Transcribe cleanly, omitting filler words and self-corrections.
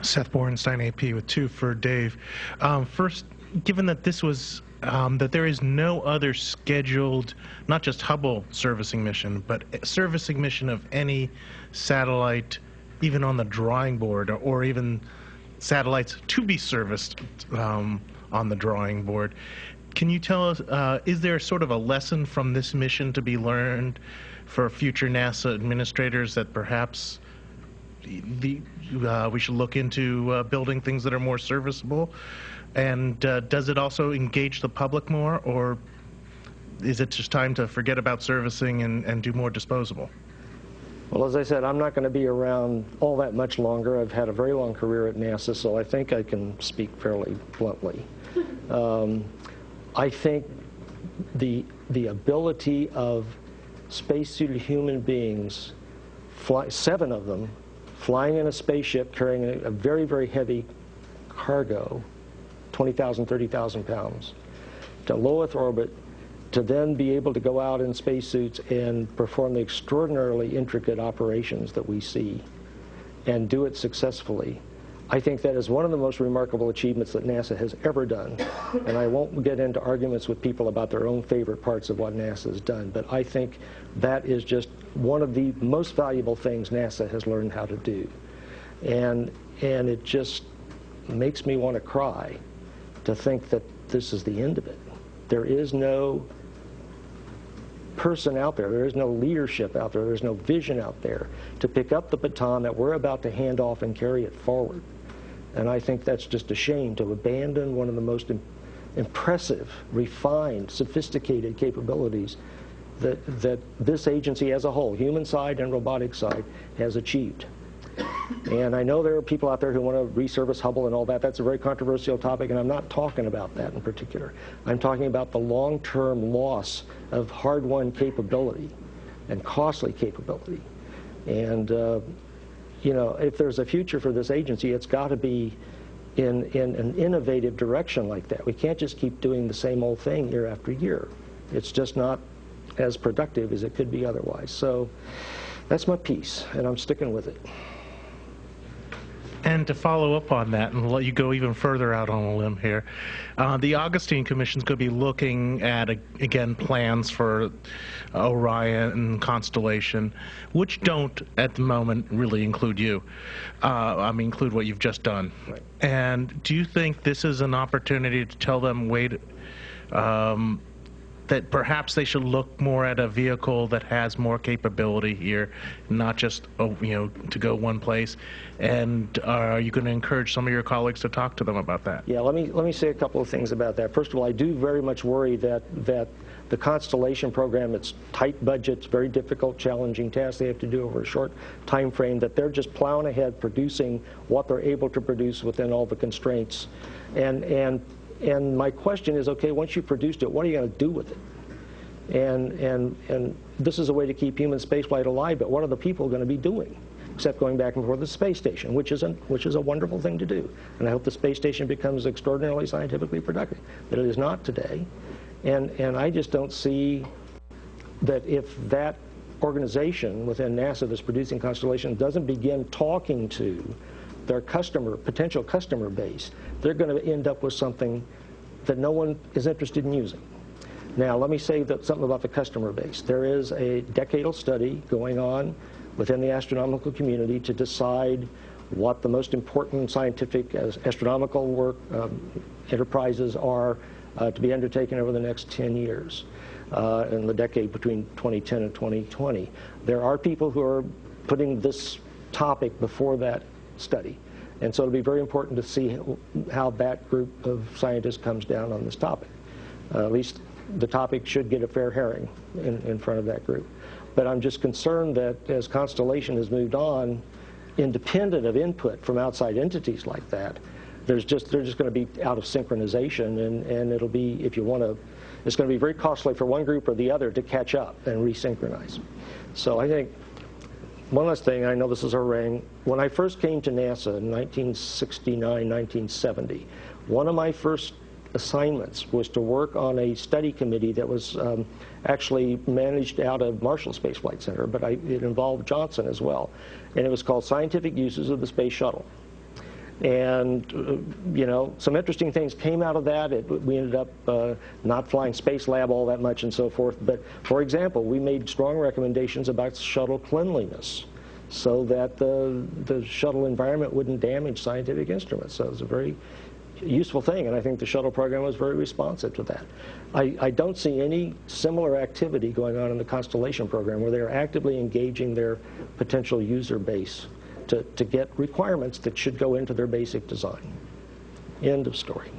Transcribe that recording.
Seth Borenstein, AP, with two for Dave. First, given that this was that there is no other scheduled, not just Hubble servicing mission, but servicing mission of any satellite, even on the drawing board, or even satellites to be serviced on the drawing board. Can you tell us, is there sort of a lesson from this mission to be learned for future NASA administrators that perhaps we should look into building things that are more serviceable? And does it also engage the public more, or is it just time to forget about servicing and do more disposable? Well, as I said, I'm not going to be around all that much longer. I've had a very long career at NASA, so I think I can speak fairly bluntly. I think the ability of spacesuited human beings, 7 of them, flying in a spaceship carrying a very, very heavy cargo, 20,000, 30,000 pounds, to low Earth orbit, to then be able to go out in spacesuits and perform the extraordinarily intricate operations that we see and do it successfully. I think that is one of the most remarkable achievements that NASA has ever done. And I won't get into arguments with people about their own favorite parts of what NASA has done, but I think that is just one of the most valuable things NASA has learned how to do. And it just makes me want to cry to think that this is the end of it. There is no person out there, there is no leadership out there, there's no vision out there to pick up the baton that we're about to hand off and carry it forward. And I think that's just a shame, to abandon one of the most impressive, refined, sophisticated capabilities that this agency as a whole, human side and robotic side, has achieved. And I know there are people out there who want to resurface Hubble and all that. That's a very controversial topic, and I'm not talking about that in particular. I'm talking about the long-term loss of hard-won capability and costly capability. And you know, if there's a future for this agency, it's got to be in an innovative direction like that. We can't just keep doing the same old thing year after year. It's just not as productive as it could be otherwise. So that's my piece, and I'm sticking with it. And to follow up on that and let you go even further out on a limb here, the Augustine Commission is going to be looking at, again, plans for Orion and Constellation, which don't, at the moment, really include you. I mean, include what you've just done. Right. And do you think this is an opportunity to tell them, wait, that perhaps they should look more at a vehicle that has more capability here, not just, you know, to go one place? And are you going to encourage some of your colleagues to talk to them about that? Yeah, let me say a couple of things about that. First of all, I do very much worry that the Constellation program, it's tight budgets, very difficult, challenging tasks they have to do over a short time frame, that they're just plowing ahead, producing what they're able to produce within all the constraints. And my question is, okay, once you've produced it, what are you going to do with it? And this is a way to keep human spaceflight alive, but what are the people going to be doing? Except going back and forth to the space station, which is a wonderful thing to do. And I hope the space station becomes extraordinarily scientifically productive. But it is not today. And I just don't see that if that organization within NASA that's producing Constellation doesn't begin talking to their potential customer base, they're going to end up with something that no one is interested in using. Now, let me say something about the customer base. There is a decadal study going on within the astronomical community to decide what the most important scientific astronomical work enterprises are to be undertaken over the next 10 years, in the decade between 2010 and 2020. There are people who are putting this topic before that study. And so it'll be very important to see how that group of scientists comes down on this topic. At least the topic should get a fair hearing in front of that group. But I'm just concerned that as Constellation has moved on, independent of input from outside entities like that, they're just going to be out of synchronization, and it'll be, if you want to, it's going to be very costly for one group or the other to catch up and resynchronize. So I think one last thing, I know this is a ring. When I first came to NASA in 1969, 1970, one of my first assignments was to work on a study committee that was actually managed out of Marshall Space Flight Center, but it involved Johnson as well. And it was called Scientific Uses of the Space Shuttle. And, you know, some interesting things came out of that. We ended up not flying Space Lab all that much and so forth. But, for example, we made strong recommendations about shuttle cleanliness so that the shuttle environment wouldn't damage scientific instruments. So it was a very useful thing, and I think the shuttle program was very responsive to that. I don't see any similar activity going on in the Constellation program where they're actively engaging their potential user base to get requirements that should go into their basic design. End of story.